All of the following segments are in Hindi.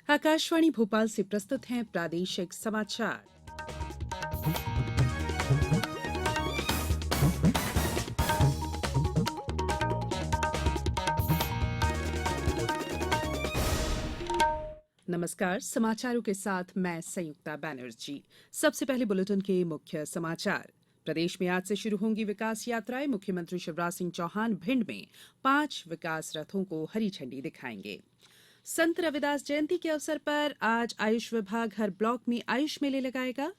आकाशवाणी भोपाल से प्रस्तुत हैं प्रादेशिक समाचार। नमस्कार, समाचारों के साथ मैं संयुक्ता बैनर्जी। सबसे पहले बुलेटिन के मुख्य समाचार। प्रदेश में आज से शुरू होंगी विकास यात्राएं। मुख्यमंत्री शिवराज सिंह चौहान भिंड में 5 विकास रथों को हरी झंडी दिखाएंगे। संत रविदास जयंती के अवसर पर आज आयुष विभाग हर ब्लॉक में आयुष मेले लगाएगा।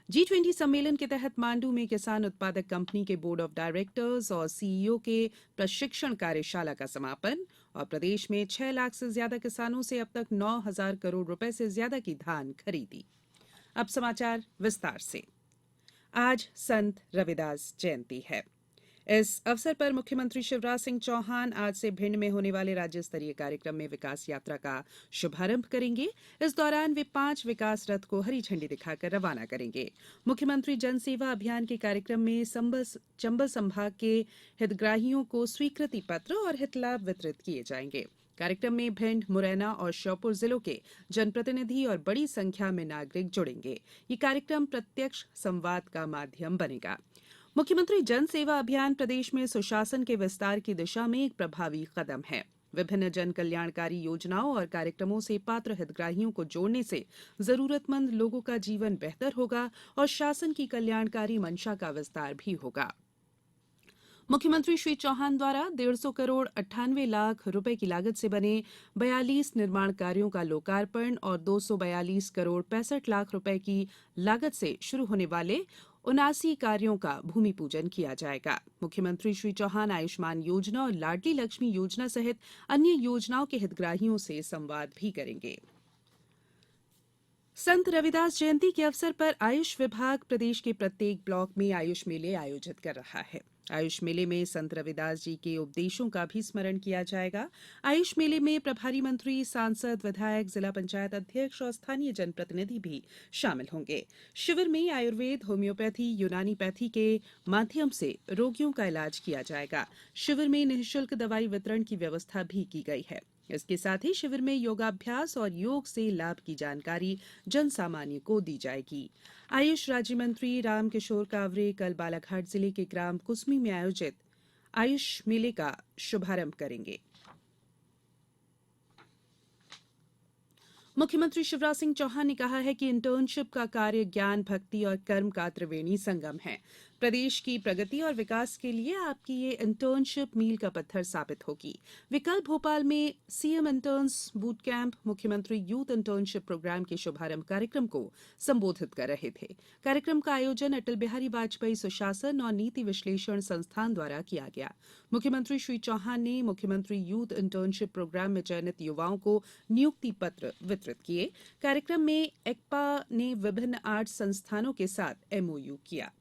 G20 सम्मेलन के तहत मांडू में किसान उत्पादक कंपनी के बोर्ड ऑफ डायरेक्टर्स और सीईओ के प्रशिक्षण कार्यशाला का समापन। और प्रदेश में 6 लाख से ज्यादा किसानों से अब तक 9,000 करोड़ रुपए से ज्यादा की धान खरीदी। अब समाचार विस्तार से। आज संत रविदास जयंती है। इस अवसर पर मुख्यमंत्री शिवराज सिंह चौहान आज से भिंड में होने वाले राज्य स्तरीय कार्यक्रम में विकास यात्रा का शुभारंभ करेंगे। इस दौरान वे 5 विकास रथ को हरी झंडी दिखाकर रवाना करेंगे। मुख्यमंत्री जन सेवा अभियान के कार्यक्रम में चंबल संभाग के हितग्राहियों को स्वीकृति पत्र और हितलाभ वितरित किए जाएंगे। कार्यक्रम में भिंड, मुरैना और श्योपुर जिलों के जनप्रतिनिधि और बड़ी संख्या में नागरिक जुड़ेंगे। ये कार्यक्रम प्रत्यक्ष संवाद का माध्यम बनेगा। मुख्यमंत्री जन सेवा अभियान प्रदेश में सुशासन के विस्तार की दिशा में एक प्रभावी कदम है। विभिन्न जन कल्याणकारी योजनाओं और कार्यक्रमों से पात्र हितग्राहियों को जोड़ने से जरूरतमंद लोगों का जीवन बेहतर होगा और शासन की कल्याणकारी मंशा का विस्तार भी होगा। मुख्यमंत्री श्री चौहान द्वारा 150 करोड़ 98 लाख रुपए की लागत से बने 42 निर्माण कार्यों का लोकार्पण और 242 करोड़ 65 लाख रुपए की लागत से शुरू होने वाले 79 कार्यों का भूमि पूजन किया जाएगा। मुख्यमंत्री श्री चौहान आयुष्मान योजना और लाडली लक्ष्मी योजना सहित अन्य योजनाओं के हितग्राहियों से संवाद भी करेंगे। संत रविदास जयंती के अवसर पर आयुष विभाग प्रदेश के प्रत्येक ब्लॉक में आयुष मेले आयोजित कर रहा है। आयुष मेले में संत रविदास जी के उपदेशों का भी स्मरण किया जाएगा। आयुष मेले में प्रभारी मंत्री, सांसद, विधायक, जिला पंचायत अध्यक्ष और स्थानीय जनप्रतिनिधि भी शामिल होंगे। शिविर में आयुर्वेद, होम्योपैथी, यूनानीपैथी के माध्यम से रोगियों का इलाज किया जाएगा। शिविर में निःशुल्क दवाई वितरण की व्यवस्था भी की गई है। इसके साथ ही शिविर में योगाभ्यास और योग से लाभ की जानकारी जन सामान्य को दी जाएगी। आयुष राज्य मंत्री रामकिशोर कावरे कल बालाघाट जिले के ग्राम कुसमी में आयोजित आयुष मेले का शुभारंभ करेंगे। मुख्यमंत्री शिवराज सिंह चौहान ने कहा है कि इंटर्नशिप का कार्य ज्ञान, भक्ति और कर्म का त्रिवेणी संगम है। प्रदेश की प्रगति और विकास के लिए आपकी ये इंटर्नशिप मील का पत्थर साबित होगी। वे कल भोपाल में सीएम इंटर्न्स बूट कैंप, मुख्यमंत्री यूथ इंटर्नशिप प्रोग्राम के शुभारंभ कार्यक्रम को संबोधित कर रहे थे। कार्यक्रम का आयोजन अटल बिहारी वाजपेयी सुशासन और नीति विश्लेषण संस्थान द्वारा किया गया। मुख्यमंत्री श्री चौहान ने मुख्यमंत्री यूथ इंटर्नशिप प्रोग्राम में चयनित युवाओं को नियुक्ति पत्र वितरित किए। कार्यक्रम में एक्पा ने विभिन्न आर्ट संस्थानों के साथ एमओयू किया।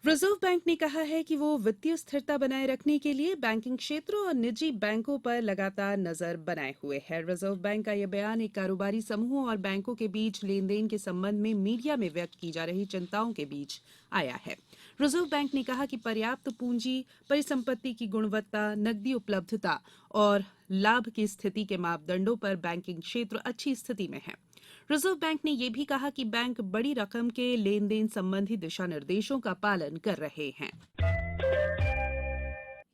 रिजर्व बैंक ने कहा है कि वो वित्तीय स्थिरता बनाए रखने के लिए बैंकिंग क्षेत्र और निजी बैंकों पर लगातार नजर बनाए हुए है। रिजर्व बैंक का यह बयान एक कारोबारी समूहों और बैंकों के बीच लेन देन के संबंध में मीडिया में व्यक्त की जा रही चिंताओं के बीच आया है। रिजर्व बैंक ने कहा कि पर्याप्त पूंजी, परिसंपत्ति की गुणवत्ता, नकदी उपलब्धता और लाभ की स्थिति के मापदंडों पर बैंकिंग क्षेत्र अच्छी स्थिति में है। रिजर्व बैंक ने यह भी कहा कि बैंक बड़ी रकम के लेन देन संबंधी दिशा निर्देशों का पालन कर रहे हैं।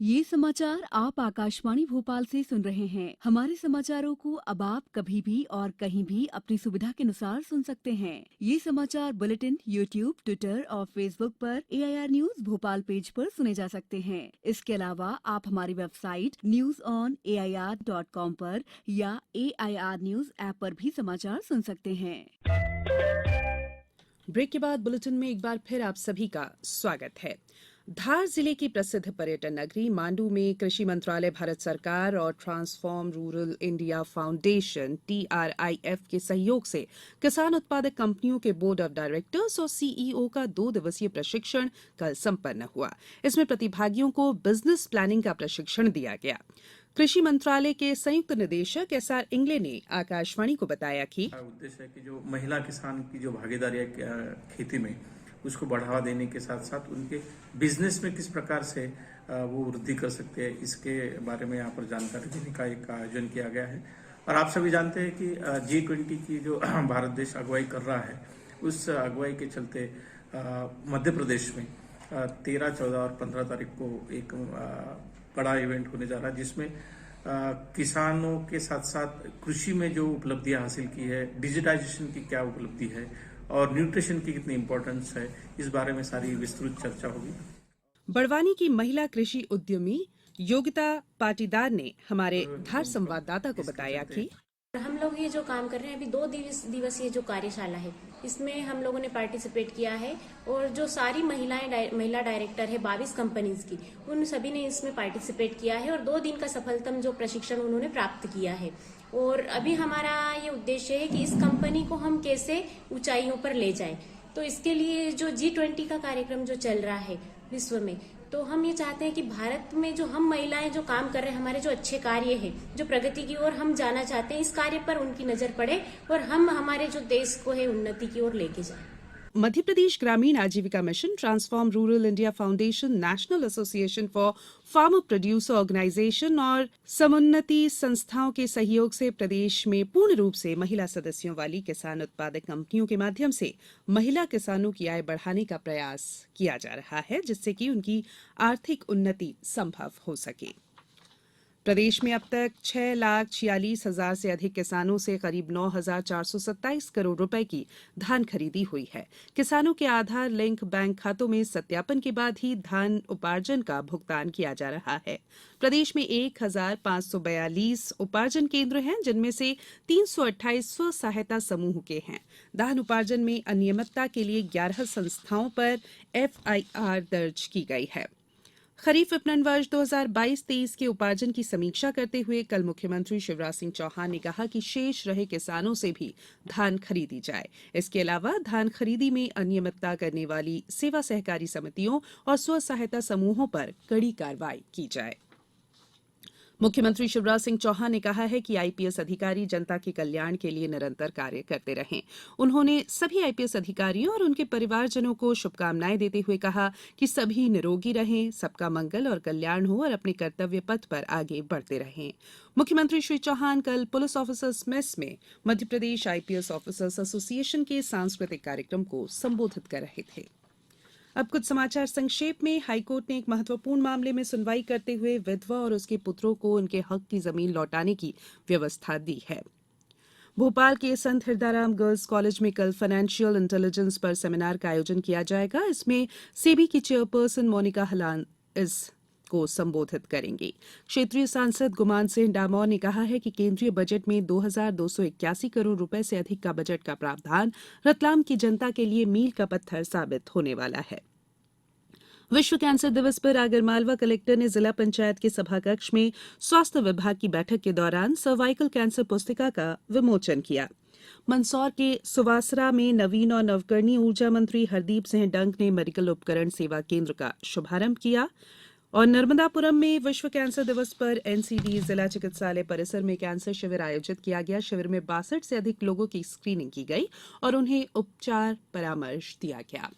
ये समाचार आप आकाशवाणी भोपाल से सुन रहे हैं। हमारे समाचारों को अब आप कभी भी और कहीं भी अपनी सुविधा के अनुसार सुन सकते हैं। ये समाचार बुलेटिन यूट्यूब, ट्विटर और फेसबुक पर AIR न्यूज भोपाल पेज पर सुने जा सकते हैं। इसके अलावा आप हमारी वेबसाइट newsonair.com पर या AIR न्यूज ऐप पर भी समाचार सुन सकते हैं। ब्रेक के बाद बुलेटिन में एक बार फिर आप सभी का स्वागत है। धार जिले की प्रसिद्ध पर्यटन नगरी मांडू में कृषि मंत्रालय, भारत सरकार और transform Rural India foundation TRIF के सहयोग से किसान उत्पादक कंपनियों के बोर्ड ऑफ डायरेक्टर्स और CEO का 2 दिवसीय प्रशिक्षण कल संपन्न हुआ। इसमें प्रतिभागियों को बिजनेस प्लानिंग का प्रशिक्षण दिया गया। कृषि मंत्रालय के संयुक्त निदेशक SR इंगले ने आकाशवाणी को बताया कि उद्देश्य है कि जो महिला किसान की जो भागीदारी है खेती में, उसको बढ़ावा देने के साथ साथ उनके बिजनेस में किस प्रकार से वो वृद्धि कर सकते हैं, इसके बारे में यहाँ पर जानकारी देने का एक आयोजन किया गया है। और आप सभी जानते हैं कि G20 की जो भारत देश अगुवाई कर रहा है, उस अगुवाई के चलते मध्य प्रदेश में 13, 14 और 15 तारीख को एक बड़ा इवेंट होने जा रहा है, जिसमें किसानों के साथ साथ कृषि में जो उपलब्धियां हासिल की है, डिजिटाइजेशन की क्या उपलब्धि है और न्यूट्रिशन की कितनी इंपॉर्टेंस है, इस बारे में सारी विस्तृत चर्चा होगी। बड़वानी की महिला कृषि उद्यमी योगिता पाटीदार ने हमारे धार संवाददाता को बताया कि हम लोग ये जो काम कर रहे हैं अभी 2 दिवसीय जो कार्यशाला है, इसमें हम लोगों ने पार्टिसिपेट किया है और जो सारी महिला डायरेक्टर है 22 कंपनीज की, उन सभी ने इसमें पार्टिसिपेट किया है और 2 दिन का सफलतम जो प्रशिक्षण उन्होंने प्राप्त किया है। और अभी हमारा ये उद्देश्य है कि इस कंपनी को हम कैसे ऊंचाइयों पर ले जाएं। तो इसके लिए जो G20 का कार्यक्रम जो चल रहा है विश्व में, तो हम ये चाहते हैं कि भारत में जो हम महिलाएं जो काम कर रहे हैं, हमारे जो अच्छे कार्य है, जो प्रगति की ओर हम जाना चाहते हैं, इस कार्य पर उनकी नजर पड़े और हम हमारे जो देश को है उन्नति की ओर लेके जाएं। मध्य Pradesh Gramin Aajeevika Mission, Transform Rural India Foundation, National Association for Farmer Producer Organization और समुन्नति संस्थाओं के सहयोग से प्रदेश में पूर्ण रूप से महिला सदस्यों वाली किसान उत्पादक कंपनियों के माध्यम से महिला किसानों की आय बढ़ाने का प्रयास किया जा रहा है, जिससे कि उनकी आर्थिक उन्नति संभव हो सके। प्रदेश में अब तक 6,46,000 से अधिक किसानों से करीब 9,427 करोड़ रुपए की धान खरीदी हुई है। किसानों के आधार लिंक बैंक खातों में सत्यापन के बाद ही धान उपार्जन का भुगतान किया जा रहा है। प्रदेश में 1,542 उपार्जन केंद्र हैं, जिनमें से 328 स्व सहायता समूह के हैं। धान उपार्जन में अनियमितता के लिए 11 संस्थाओं पर FIR दर्ज की गई है। खरीफ विपणन वर्ष 2022-23 के उपार्जन की समीक्षा करते हुए कल मुख्यमंत्री शिवराज सिंह चौहान ने कहा कि शेष रहे किसानों से भी धान खरीदी जाए। इसके अलावा धान खरीदी में अनियमितता करने वाली सेवा सहकारी समितियों और स्व सहायता समूहों पर कड़ी कार्रवाई की जाए। मुख्यमंत्री शिवराज सिंह चौहान ने कहा है कि आईपीएस अधिकारी जनता के कल्याण के लिए निरंतर कार्य करते रहें। उन्होंने सभी आईपीएस अधिकारियों और उनके परिवारजनों को शुभकामनाएं देते हुए कहा कि सभी निरोगी रहें, सबका मंगल और कल्याण हो और अपने कर्तव्य पथ पर आगे बढ़ते रहें। मुख्यमंत्री श्री चौहान कल पुलिस ऑफिसर्स मेस में मध्यप्रदेश आईपीएस ऑफिसर्स एसोसिएशन के सांस्कृतिक कार्यक्रम को संबोधित कर रहे थे। अब कुछ समाचार संक्षेप में। हाईकोर्ट ने एक महत्वपूर्ण मामले में सुनवाई करते हुए विधवा और उसके पुत्रों को उनके हक की जमीन लौटाने की व्यवस्था दी है। भोपाल के संत हिरदाराम गर्ल्स कॉलेज में कल फाइनेंशियल इंटेलिजेंस पर सेमिनार का आयोजन किया जाएगा। इसमें सेबी की चेयरपर्सन मोनिका हलान को संबोधित करेंगे। क्षेत्रीय सांसद गुमान सिंह डामोर ने कहा है कि केंद्रीय बजट में 2,281 करोड़ रुपए से अधिक का बजट का प्रावधान रतलाम की जनता के लिए मील का पत्थर साबित होने वाला है। विश्व कैंसर दिवस पर आगरमालवा कलेक्टर ने जिला पंचायत के सभाकक्ष में स्वास्थ्य विभाग की बैठक के दौरान सर्वाइकल कैंसर पुस्तिका का विमोचन किया। मंदसौर के सुवासरा में नवीन और नवकरणीय ऊर्जा मंत्री हरदीप सिंह डंग ने मेडिकल उपकरण सेवा केंद्र का शुभारंभ किया। और नर्मदापुरम में विश्व कैंसर दिवस पर एनसीडी जिला चिकित्सालय परिसर में कैंसर शिविर आयोजित किया गया। शिविर में 62 से अधिक लोगों की स्क्रीनिंग की गई और उन्हें उपचार परामर्श दिया गया।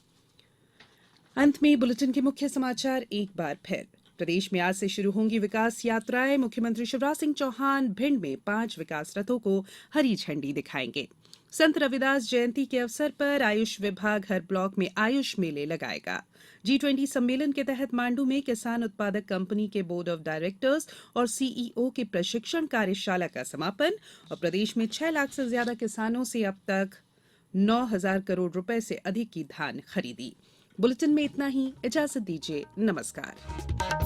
अंत में बुलेटिन के मुख्य समाचार एक बार फिर। प्रदेश में आज से शुरू होंगी विकास यात्राएं। मुख्यमंत्री शिवराज सिंह चौहान भिंड में 5 विकास रथों को हरी झंडी दिखाएंगे। संत रविदास जयंती के अवसर पर आयुष विभाग हर ब्लॉक में आयुष मेले लगाएगा। G20 सम्मेलन के तहत मांडू में किसान उत्पादक कंपनी के बोर्ड ऑफ डायरेक्टर्स और सीईओ के प्रशिक्षण कार्यशाला का समापन। और प्रदेश में 6 लाख से ज्यादा किसानों से अब तक 9,000 करोड़ रुपए से अधिक की धान खरीदी। बुलेटिन में इतना ही। इजाजत दीजिए। नमस्कार।